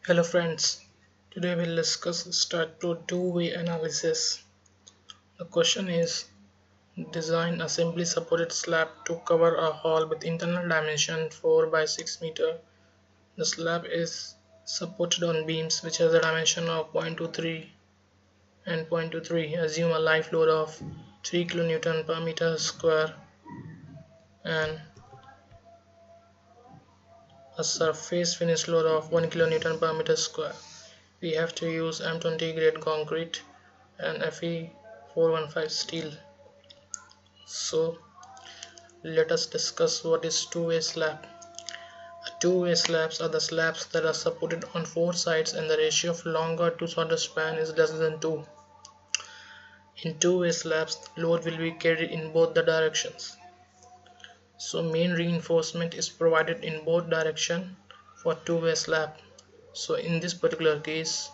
Hello friends, today we'll discuss Staad Pro two-way analysis. The question is, design a simply supported slab to cover a hall with internal dimension 4 by 6 meter. The slab is supported on beams which has a dimension of 0.23 and 0.23. Assume a live load of 3 kN per meter square and a surface finish load of 1 kN per meter square. We have to use M20 grade concrete and Fe415 steel. So let us discuss what is two-way slab. Two-way slabs are the slabs that are supported on four sides and the ratio of longer to shorter span is less than 2. In two-way slabs, load will be carried in both the directions. So main reinforcement is provided in both directions for two-way slab. So in this particular case,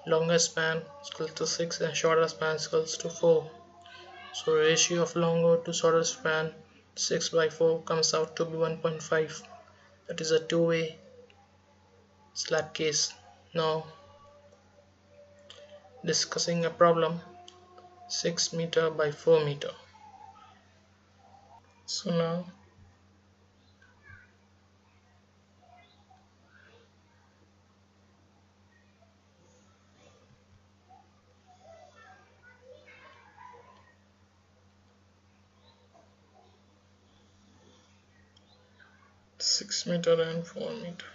longer span is equal to 6 and shorter span is equal to 4. So ratio of longer to shorter span 6 by 4 comes out to be 1.5. That is a two-way slab case. Now discussing a problem 6 meter by 4 meter. So now 6 meter and 4 meter.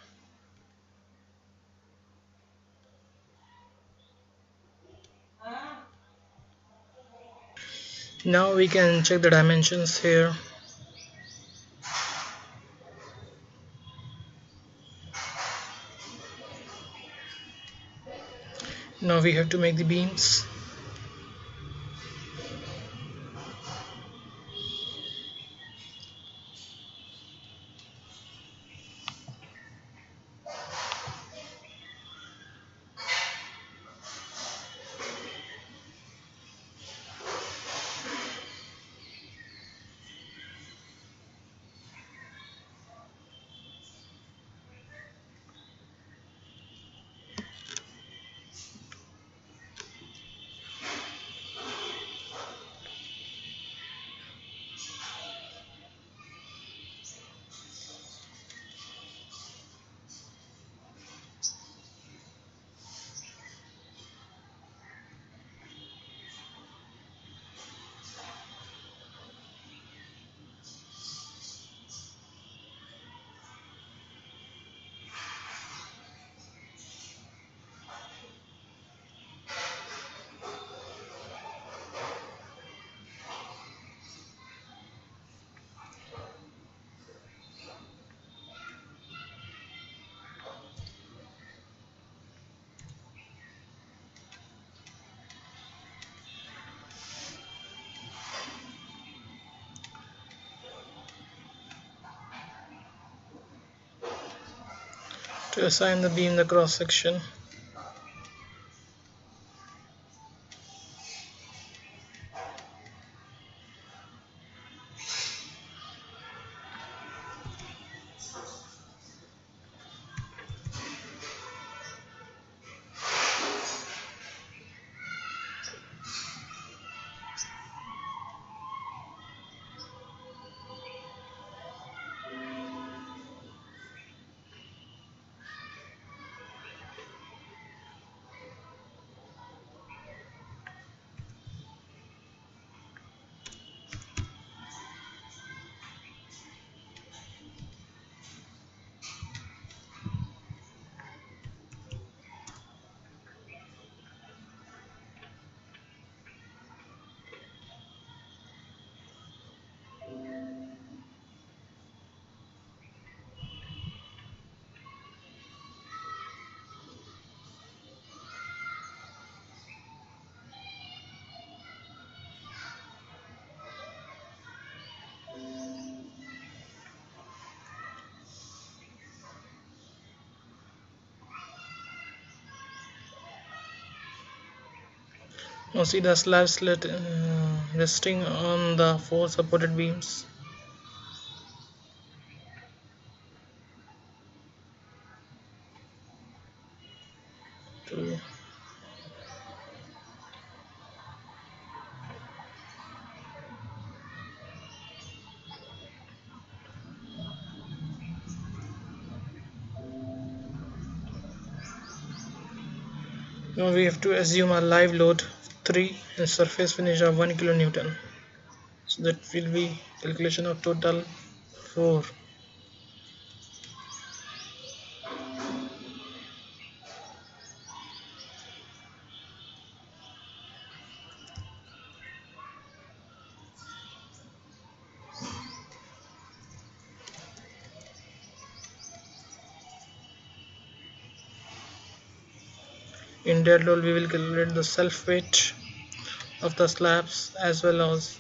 Now we can check the dimensions here. Now we have to make the beams. To assign the beam the cross section, now see the slab slit resting on the four supported beams. to now we have to assume a live load 3 and surface finish of 1 kilonewton. So that will be calculation of total 4. In dead load we will calculate the self weight of the slabs as well as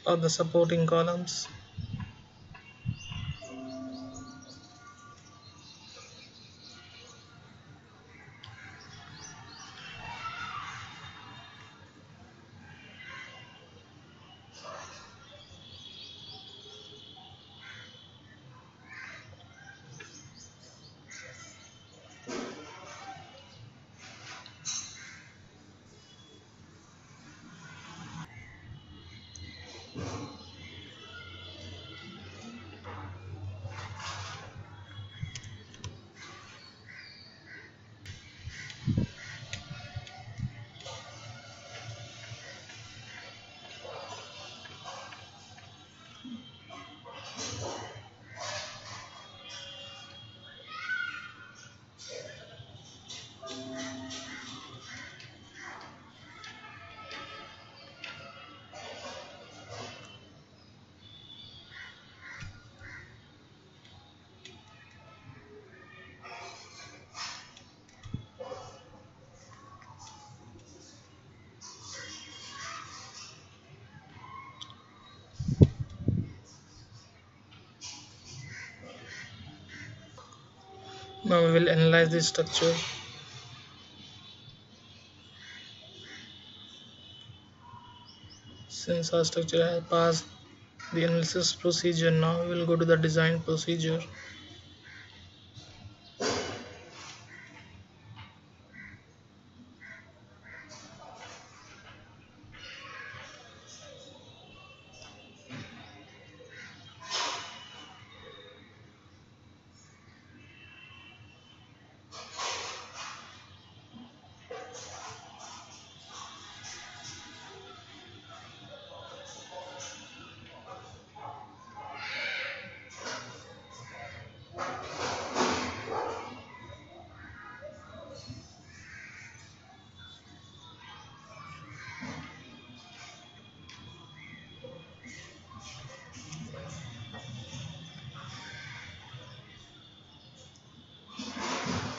of the supporting columns. Now we will analyze this structure. Since our structure has passed the analysis procedure, now we will go to the design procedure.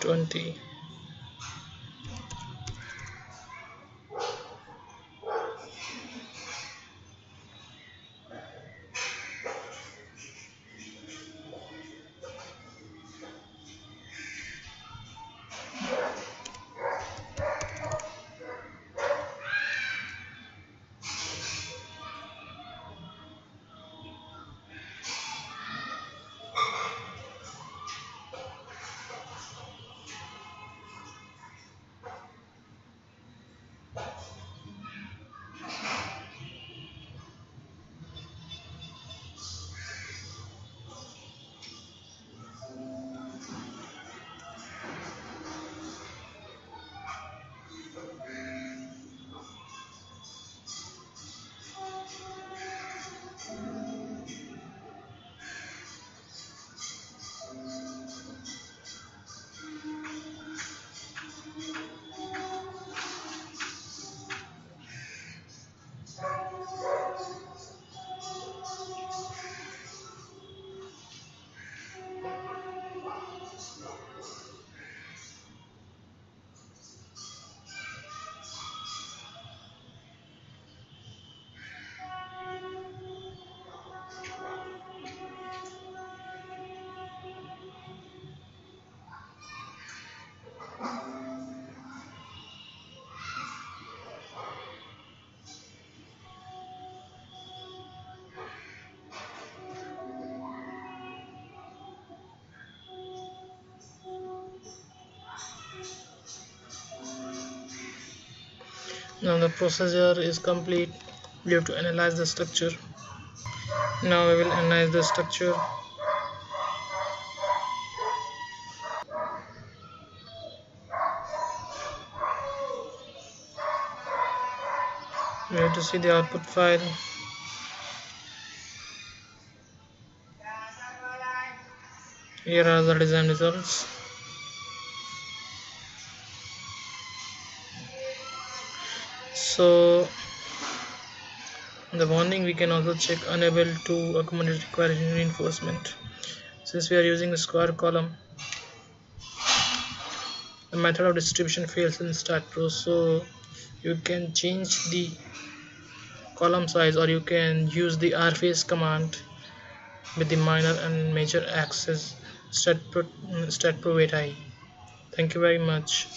(20) Now the procedure is complete. We have to analyze the structure. Now we will analyze the structure. We have to see the output file. Here are the design results. So the warning, we can also check unable to accommodate required reinforcement. Since we are using a square column, the method of distribution fails in Staad Pro, so you can change the column size, or you can use the rface command with the minor and major axes Staad Pro weight I. Thank you very much.